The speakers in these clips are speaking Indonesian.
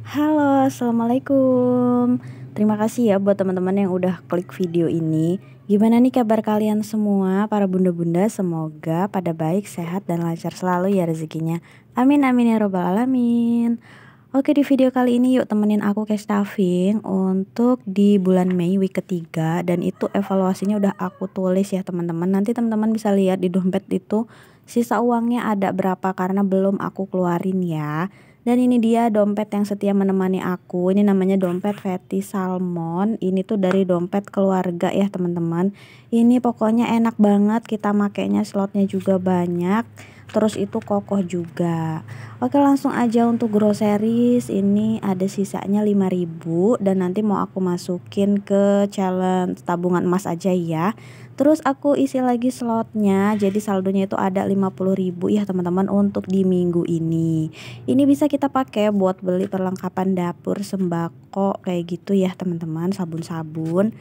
Halo, assalamualaikum. Terima kasih ya buat teman-teman yang udah klik video ini. Gimana nih kabar kalian semua, para bunda-bunda? Semoga pada baik, sehat, dan lancar selalu ya rezekinya. Amin amin ya robbal alamin. Oke, di video kali ini yuk temenin aku cash stuffing untuk di bulan Mei week ketiga, dan itu evaluasinya udah aku tulis ya teman-teman. Nanti teman-teman bisa lihat di dompet itu sisa uangnya ada berapa karena belum aku keluarin ya. Dan ini dia dompet yang setia menemani aku. Ini namanya dompet Feti Salmon. Ini tuh dari dompet keluarga ya teman-teman. Ini pokoknya enak banget, kita makainya slotnya juga banyak. Terus itu kokoh juga. Oke, langsung aja untuk groceries. Ini ada sisanya 5.000 dan nanti mau aku masukin ke challenge tabungan emas aja ya. Terus aku isi lagi slotnya, jadi saldonya itu ada 50.000 ya teman-teman untuk di minggu ini. Ini bisa kita pakai buat beli perlengkapan dapur, sembako kayak gitu ya teman-teman, sabun-sabun.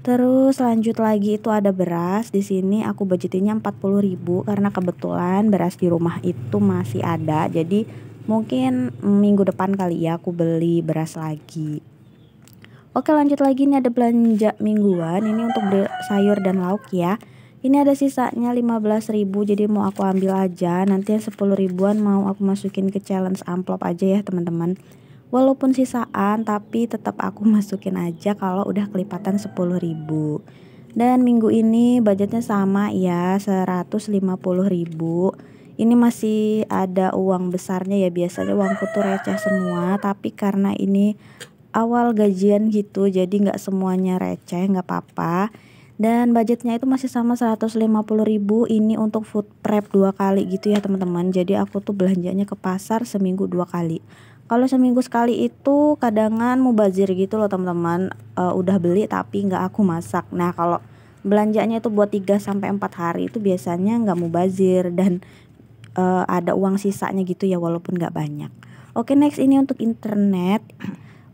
Terus lanjut lagi itu ada beras. Di sini aku budgetinnya 40.000 karena kebetulan beras di rumah itu masih ada. Jadi mungkin minggu depan kali ya aku beli beras lagi. Oke, lanjut lagi nih ada belanja mingguan. Ini untuk beli sayur dan lauk ya. Ini ada sisanya 15.000, jadi mau aku ambil aja. Nanti yang 10 ribuan mau aku masukin ke challenge amplop aja ya teman-teman. Walaupun sisaan tapi tetap aku masukin aja kalau udah kelipatan 10.000. Dan minggu ini budgetnya sama ya, 150.000. Ini masih ada uang besarnya ya, biasanya uangku tuh receh semua, tapi karena ini awal gajian gitu jadi nggak semuanya receh, nggak apa-apa. Dan budgetnya itu masih sama 150.000. Ini untuk food prep 2 kali gitu ya teman-teman. Jadi aku tuh belanjanya ke pasar seminggu 2 kali. Kalau seminggu sekali itu kadangan mubazir gitu loh teman-teman. Udah beli tapi nggak aku masak. Nah kalau belanjanya itu buat 3 sampai 4 hari itu biasanya nggak mubazir dan ada uang sisanya gitu ya walaupun nggak banyak. Oke, next ini untuk internet.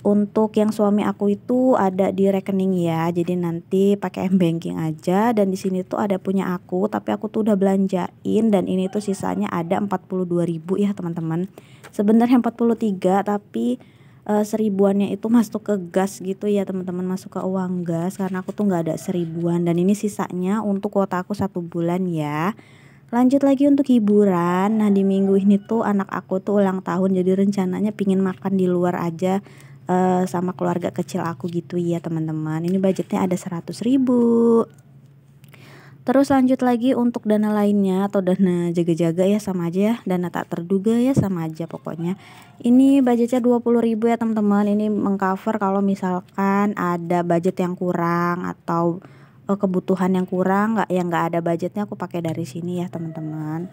Untuk yang suami aku itu ada di rekening ya. Jadi nanti pakai m-banking aja, dan di sini tuh ada punya aku, tapi aku tuh udah belanjain dan ini tuh sisanya ada 42.000 ya teman-teman. Sebenarnya 43 tapi seribuannya itu masuk ke gas gitu ya teman-teman, masuk ke uang gas karena aku tuh nggak ada seribuan, dan ini sisanya untuk kuota aku 1 bulan ya. Lanjut lagi untuk hiburan. Nah di minggu ini tuh anak aku tuh ulang tahun, jadi rencananya pingin makan di luar aja sama keluarga kecil aku gitu ya teman-teman. Ini budgetnya ada 100.000. Terus lanjut lagi untuk dana lainnya atau dana jaga-jaga ya sama aja ya, dana tak terduga ya sama aja pokoknya. Ini budgetnya 20.000 ya teman-teman. Ini mengcover kalau misalkan ada budget yang kurang atau kebutuhan yang kurang, nggak ada budgetnya, aku pakai dari sini ya teman-teman.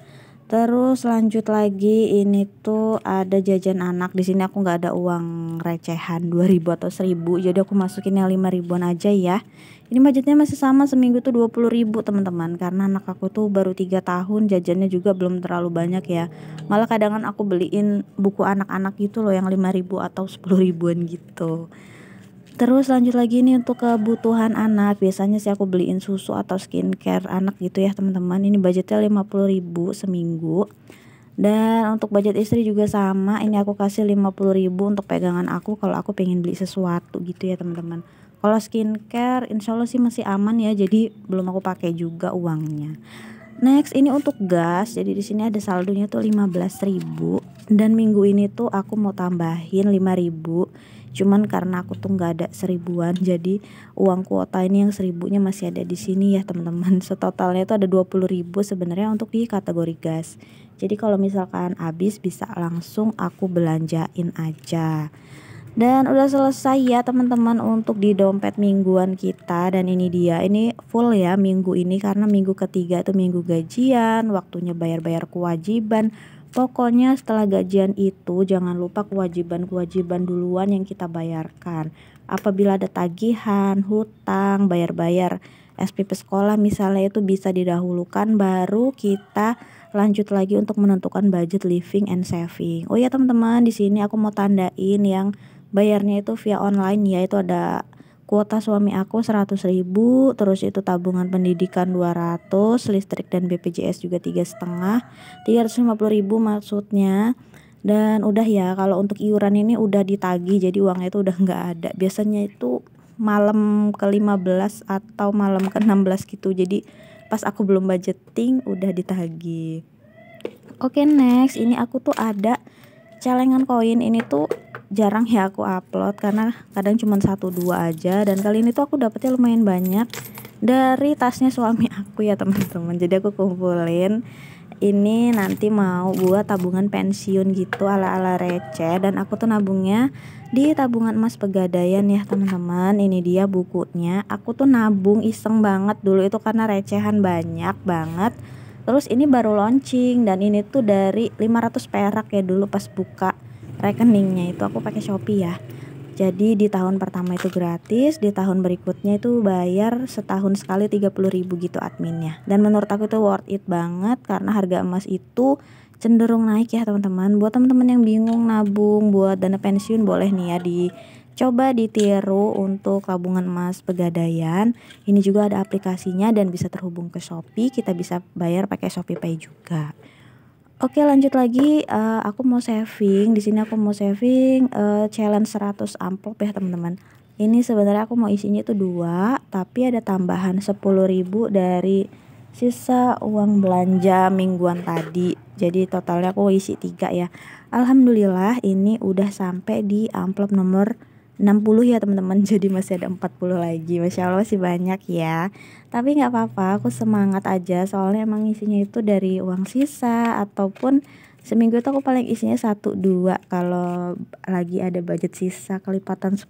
Terus lanjut lagi ini tuh ada jajan anak. Di sini aku nggak ada uang recehan 2.000 atau 1.000, jadi aku masukin yang 5.000-an aja ya. Ini budgetnya masih sama, seminggu tuh 20.000 teman-teman, karena anak aku tuh baru 3 tahun, jajannya juga belum terlalu banyak ya. Malah kadang aku beliin buku anak-anak gitu loh yang 5.000 atau 10.000-an gitu. Terus lanjut lagi nih untuk kebutuhan anak. Biasanya sih aku beliin susu atau skincare anak gitu ya teman-teman. Ini budgetnya 50.000 seminggu. Dan untuk budget istri juga sama. Ini aku kasih 50.000 untuk pegangan aku kalau aku pengen beli sesuatu gitu ya teman-teman. Kalau skincare insya Allah sih masih aman ya. Jadi belum aku pakai juga uangnya. Next ini untuk gas. Jadi di sini ada saldonya tuh 15.000, dan minggu ini tuh aku mau tambahin 5.000. Cuman karena aku tuh nggak ada seribuan, jadi uang kuota ini yang 1.000-nya masih ada di sini ya teman-teman. Setotalnya itu ada 20.000 sebenarnya untuk di kategori gas. Jadi kalau misalkan habis bisa langsung aku belanjain aja. Dan udah selesai ya teman-teman untuk di dompet mingguan kita. Dan ini dia, ini full ya minggu ini karena minggu ketiga itu minggu gajian, waktunya bayar-bayar kewajiban. Pokoknya setelah gajian itu jangan lupa kewajiban-kewajiban duluan yang kita bayarkan. Apabila ada tagihan, hutang, bayar-bayar SPP sekolah misalnya, itu bisa didahulukan baru kita lanjut lagi untuk menentukan budget living and saving. Oh ya teman-teman, di sini aku mau tandain yang bayarnya itu via online ya. Itu ada kuota suami aku 100.000, terus itu tabungan pendidikan 200, listrik dan BPJS juga 3,5, 350.000 maksudnya. Dan udah ya, kalau untuk iuran ini udah ditagih, jadi uangnya itu udah nggak ada. Biasanya itu malam ke-15 atau malam ke-16 gitu. Jadi pas aku belum budgeting udah ditagih. Oke, next ini aku tuh ada celengan koin. Ini tuh jarang ya aku upload karena kadang cuma 1-2 aja, dan kali ini tuh aku dapetnya lumayan banyak dari tasnya suami aku ya teman-teman. Jadi aku kumpulin ini nanti mau buat tabungan pensiun gitu ala-ala receh, dan aku tuh nabungnya di tabungan emas Pegadaian ya teman-teman. Ini dia bukunya. Aku tuh nabung iseng banget dulu itu karena recehan banyak banget. Terus ini baru launching, dan ini tuh dari 500 perak ya dulu pas buka rekeningnya itu aku pakai Shopee ya. Jadi di tahun pertama itu gratis, di tahun berikutnya itu bayar setahun sekali 30.000 gitu adminnya. Dan menurut aku itu worth it banget karena harga emas itu cenderung naik ya teman-teman. Buat teman-teman yang bingung nabung buat dana pensiun, boleh nih ya dicoba ditiru untuk tabungan emas Pegadaian. Ini juga ada aplikasinya dan bisa terhubung ke Shopee. Kita bisa bayar pakai ShopeePay juga. Oke, lanjut lagi. Aku mau saving. Di sini aku mau saving challenge 100 amplop ya teman-teman. Ini sebenarnya aku mau isinya itu 2, tapi ada tambahan 10.000 dari sisa uang belanja mingguan tadi. Jadi totalnya aku isi 3 ya. Alhamdulillah ini udah sampai di amplop nomor 60 ya teman-teman. Jadi masih ada 40 lagi. Masya Allah masih banyak ya. Tapi nggak apa-apa, aku semangat aja soalnya emang isinya itu dari uang sisa, ataupun seminggu itu aku paling isinya 1-2. Kalau lagi ada budget sisa kelipatan 10.000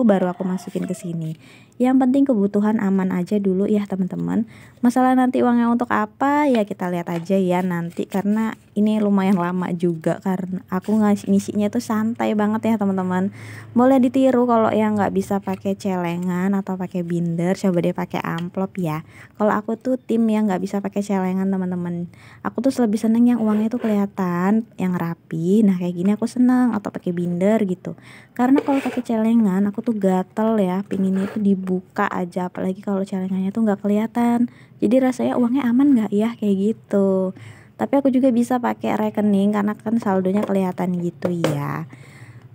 baru aku masukin ke sini. Yang penting kebutuhan aman aja dulu ya teman-teman. Masalah nanti uangnya untuk apa ya kita lihat aja ya nanti, karena ini lumayan lama juga karena aku ngisinya tuh santai banget ya teman-teman. Boleh ditiru kalau yang nggak bisa pakai celengan atau pakai binder, coba deh pakai amplop ya. Kalau aku tuh tim yang nggak bisa pakai celengan teman-teman. Aku tuh lebih seneng yang uangnya tuh kelihatan, yang rapi. Nah kayak gini aku seneng, atau pakai binder gitu. Karena kalau pakai celengan aku tuh gatel ya, pinginnya itu dibuka aja, apalagi kalau celengannya tuh nggak kelihatan. Jadi rasanya uangnya aman nggak ya kayak gitu. Tapi aku juga bisa pakai rekening karena kan saldonya kelihatan gitu ya.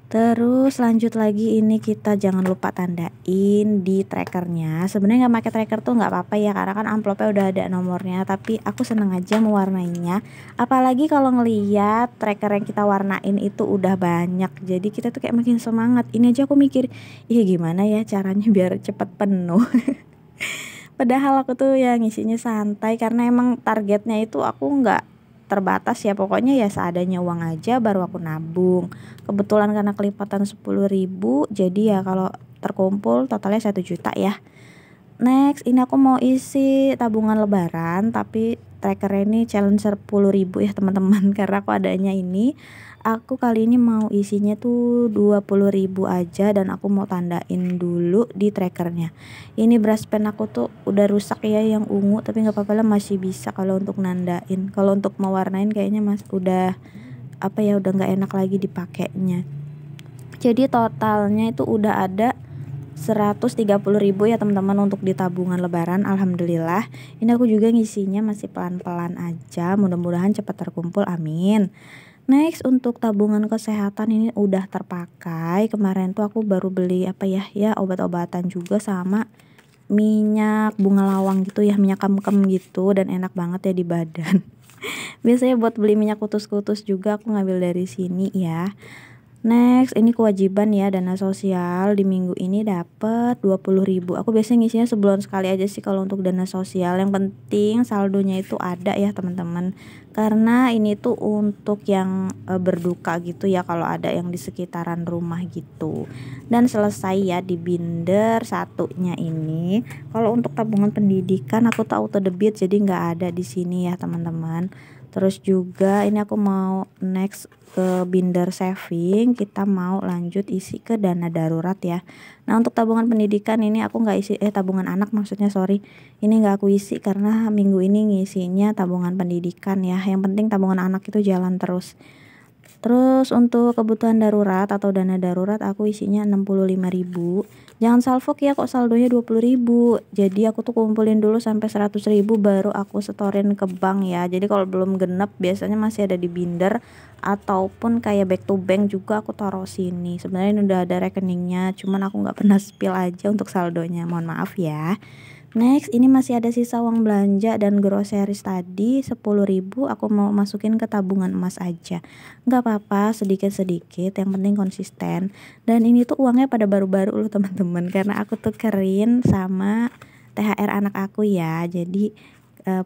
Terus lanjut lagi, ini kita jangan lupa tandain di trackernya. Sebenarnya nggak pakai tracker tuh nggak apa-apa ya, karena kan amplopnya udah ada nomornya. Tapi aku seneng aja mewarnainya. Apalagi kalau ngeliat tracker yang kita warnain itu udah banyak, jadi kita tuh kayak makin semangat. Ini aja aku mikir, iya gimana ya caranya biar cepet penuh. Padahal aku tuh yang ngisinya santai karena emang targetnya itu aku nggak terbatas ya, pokoknya ya seadanya uang aja baru aku nabung. Kebetulan karena kelipatan 10.000, jadi ya kalau terkumpul totalnya 1 juta ya. Next ini aku mau isi tabungan lebaran, tapi tracker ini challenge 10.000 ya teman-teman. Karena aku adanya ini, aku kali ini mau isinya tuh 20.000 aja, dan aku mau tandain dulu di trackernya. Ini brush pen aku tuh udah rusak ya yang ungu, tapi nggak apa-apa lah, masih bisa kalau untuk nandain. Kalau untuk mewarnain kayaknya udah apa ya, udah nggak enak lagi dipakainya. Jadi totalnya itu udah ada 130.000 ya teman-teman untuk di tabungan lebaran. Alhamdulillah. Ini aku juga ngisinya masih pelan-pelan aja, mudah-mudahan cepat terkumpul, amin. Next untuk tabungan kesehatan ini udah terpakai. Kemarin tuh aku baru beli apa ya obat-obatan juga sama minyak bunga lawang gitu ya, minyak kamkem gitu, dan enak banget ya di badan. Biasanya buat beli minyak kutus-kutus juga aku ngambil dari sini ya. Next, ini kewajiban ya, dana sosial di minggu ini dapat 20.000. Aku biasanya ngisinya sebulan sekali aja sih kalau untuk dana sosial. Yang penting saldonya itu ada ya teman-teman. Karena ini tuh untuk yang berduka gitu ya, kalau ada yang di sekitaran rumah gitu. Dan selesai ya di binder satunya ini. Kalau untuk tabungan pendidikan aku tuh auto debit, jadi nggak ada di sini ya teman-teman. Terus juga ini aku mau next ke binder saving, kita mau lanjut isi ke dana darurat ya. Nah untuk tabungan pendidikan ini aku nggak isi, tabungan anak maksudnya, sorry, ini nggak aku isi karena minggu ini ngisinya tabungan pendidikan ya. Yang penting tabungan anak itu jalan terus. Terus untuk kebutuhan darurat atau dana darurat aku isinya 65.000. Jangan salfok ya kok saldonya 20.000. Jadi aku tuh kumpulin dulu sampai 100.000 baru aku setorin ke bank ya. Jadi kalau belum genep biasanya masih ada di binder ataupun kayak back to bank juga aku taruh sini. Sebenarnya ini udah ada rekeningnya, cuman aku nggak pernah spill aja untuk saldonya. Mohon maaf ya. Next, ini masih ada sisa uang belanja dan groceries tadi 10.000 aku mau masukin ke tabungan emas aja. Nggak apa-apa, sedikit-sedikit, yang penting konsisten. Dan ini tuh uangnya pada baru-baru loh teman-teman, karena aku tukerin sama THR anak aku ya. Jadi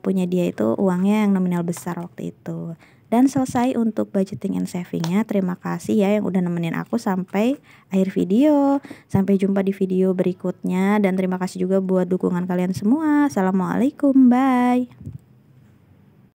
punya dia itu uangnya yang nominal besar waktu itu. Dan selesai untuk budgeting and savingnya. Terima kasih ya yang udah nemenin aku sampai akhir video. Sampai jumpa di video berikutnya dan terima kasih juga buat dukungan kalian semua. Assalamualaikum, bye.